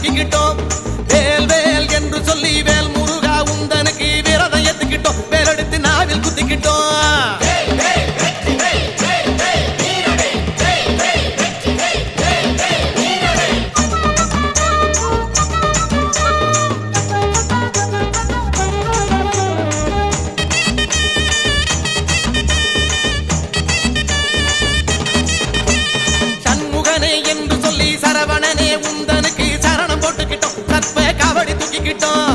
தூக்கிக்கிட்டோம் வேல் வேல் என்று சொல்லி வேல் முருகா உந்தனுக்கு விரதம் ஏத்துக்கிட்டோம் வேலெடுத்து நாவில் குத்திக்கிட்டோம் என்று சொல்லி சரவணனே உந்தனுக்கு சரணம் போட்டுக்கிட்டோம் சர்ப்ப காவடி தூக்கிக்கிட்டோம்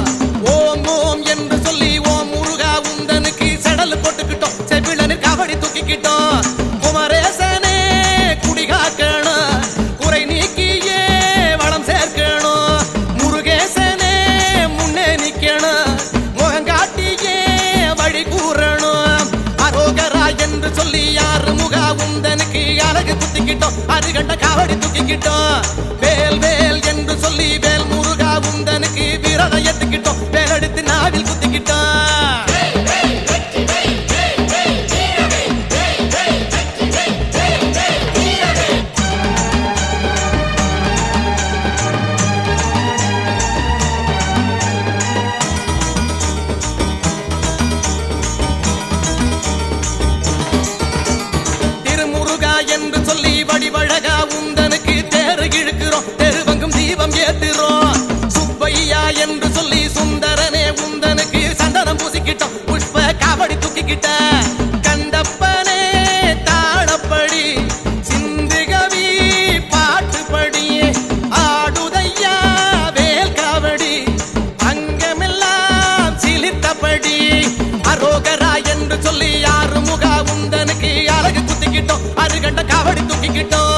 ஓம் ஓம் என்று சொல்லி ஓம் முருகா உந்தனுக்கு செடல் போட்டுக்கிட்டோம் செவிழனு காவடி தூக்கிக்கிட்டோம் குமரேசனே குடிகாக்கணும் குறை நீக்கியே வளம் சேர்க்கணும் முருகேசனே முன்னே நிக்கணும் முகங்காட்டியே வழி கூறணும் அரோகரா என்று சொல்லி யாரு முகா உந்தனுக்கு அழகு குத்திக்கிட்டோம் அது கண்ட காவடி தூக்கிக்கிட்டோம் வேல் வேல் என்று சொல்லி வேல் முருகா உந்தனுக்கு விரதம் ஏத்துக்கிட்டோம் வேலெடுத்து நாவில் குத்திக்கிட்டோம் திருமுருகா என்று சொல்லி வடிவழகா உந்தனுக்கு தேறு இழுக்கிறோம் தெருவங்கும் தீபம் ஏத்துறோம் சுப்பையா என்று சொல்லி சுந்தரனே உந்தனுக்கு சந்தனம் பூசிக்கிட்டோம் புஷ்ப காவடி தூக்கிக்கிட்ட கண்டப்பனே தாளப்படி சிந்துகவி பாட்டுப்படி ஆடுதையா வேல் காவடி அங்கமெல்லாம் சிலித்தபடி அரோகரா என்று சொல்லி யாரு முகா உந்தனுக்கு அழகு குத்திக்கிட்டோம் அருகண்ட காவடி தூக்கிக்கிட்டோம்